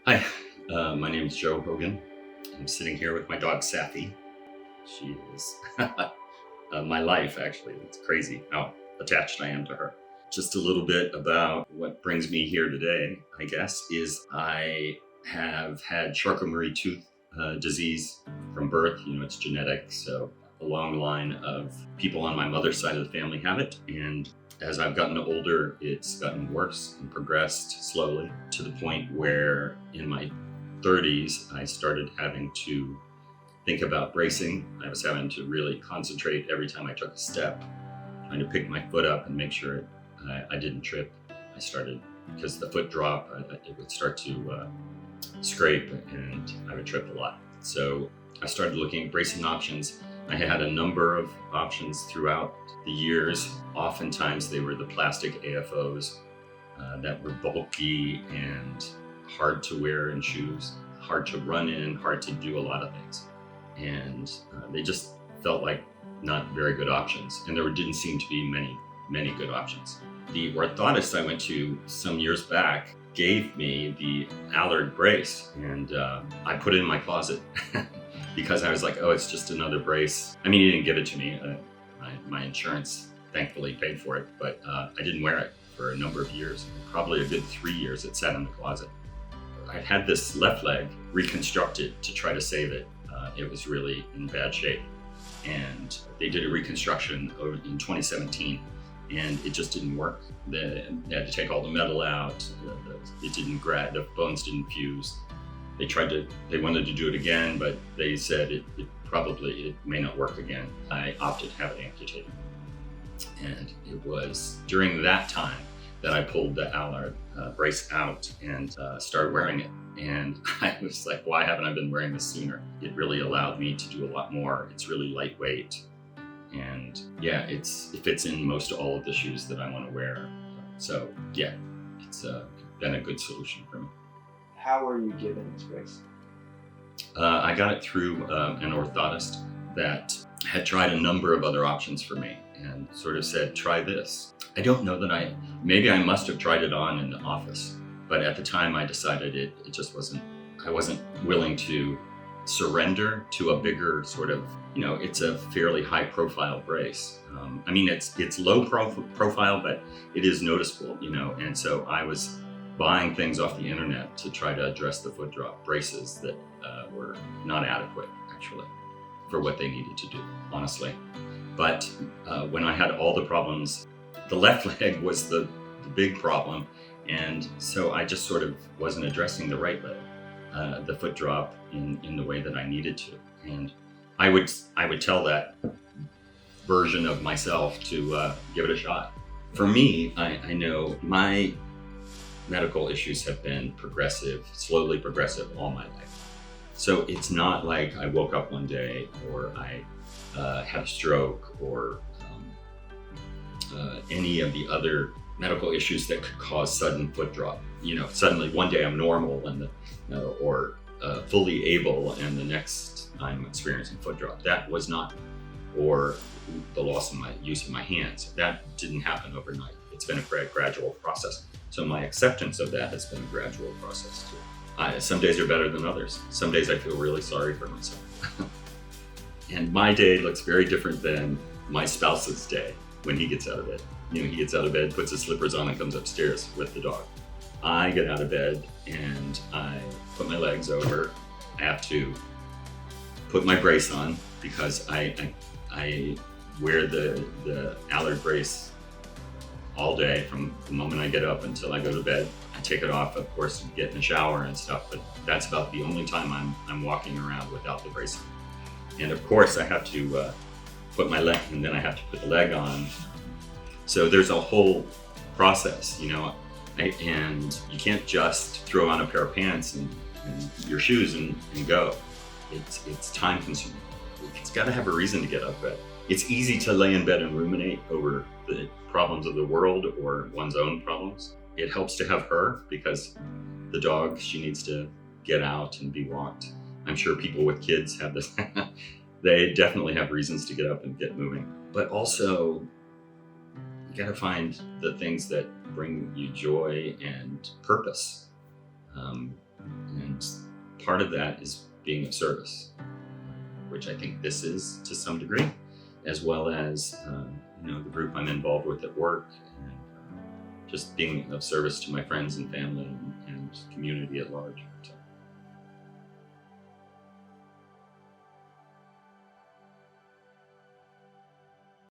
Hi, my name is Joe Hogan. I'm sitting here with my dog Safi. She is my life, actually. It's crazy how attached I am to her. Just a little bit about what brings me here today, I guess, is I have had Charcot-Marie-Tooth disease from birth. It's genetic, so a long line of people on my mother's side of the family have it. And as I've gotten older, it's gotten worse and progressed slowly to the point where in my 30s, I started having to think about bracing. I was having to really concentrate every time I took a step, trying to pick my foot up and make sure I didn't trip. I started, because the foot drop, it would start to scrape and I would trip a lot. So I started looking at bracing options. I had a number of options throughout the years. Oftentimes they were the plastic AFOs that were bulky and hard to wear in shoes, hard to run in, hard to do a lot of things. And they just felt like not very good options. And there didn't seem to be many good options. The orthodontist I went to some years back gave me the Allard brace, and I put it in my closet because I was like, oh, it's just another brace. I mean, he didn't give it to me. My insurance thankfully paid for it, but I didn't wear it for a number of years, probably a good 3 years. It sat in the closet. I had this left leg reconstructed to try to save it. It was really in bad shape. And they did a reconstruction in 2017, and it just didn't work. They had to take all the metal out. It didn't grab, the bones didn't fuse. They wanted to do it again, but they said it may not work again. I opted to have it amputated. And it was during that time that I pulled the Allard brace out and started wearing it. And I was like, why haven't I been wearing this sooner? It really allowed me to do a lot more. It's really lightweight. And yeah, it fits in most all of the shoes that I want to wear. So yeah, it's been a good solution for me. How were you given this brace? I got it through an orthodontist that had tried a number of other options for me and sort of said, try this. I don't know that maybe I must have tried it on in the office, but at the time I decided it just I wasn't willing to surrender to a bigger sort of, it's a fairly high profile brace. I mean, it's low profile, but it is noticeable, and so I was buying things off the internet to try to address the foot drop braces that were not adequate, actually, for what they needed to do, honestly. But when I had all the problems, the left leg was the big problem. And so I just sort of wasn't addressing the right leg, the foot drop in the way that I needed to. And I would tell that version of myself to give it a shot. For me, I know my medical issues have been slowly progressive all my life. So it's not like I woke up one day or I had a stroke or any of the other medical issues that could cause sudden foot drop. Suddenly one day I'm normal or fully able, and the next I'm experiencing foot drop. That was not, or the loss of my use of my hands. That didn't happen overnight. It's been a gradual process. So my acceptance of that has been a gradual process too. Some days are better than others. Some days I feel really sorry for myself. And my day looks very different than my spouse's day when he gets out of bed. He gets out of bed, puts his slippers on, and comes upstairs with the dog. I get out of bed and I put my legs over. I have to put my brace on because I wear the Allard brace all day from the moment I get up until I go to bed. I take it off, of course, to get in the shower and stuff, but that's about the only time I'm walking around without the brace on. And of course, I have to put my leg, and then I have to put the leg on. So there's a whole process, and you can't just throw on a pair of pants and your shoes and go. It's time consuming. It's got to have a reason to get out of bed. It's easy to lay in bed and ruminate over the problems of the world or one's own problems. It helps to have her because the dog, she needs to get out and be walked. I'm sure people with kids have this. They definitely have reasons to get up and get moving. But also, you got to find the things that bring you joy and purpose. And part of that is being of service, which I think this is to some degree, as well as the group I'm involved with at work, and just being of service to my friends and family and community at large. So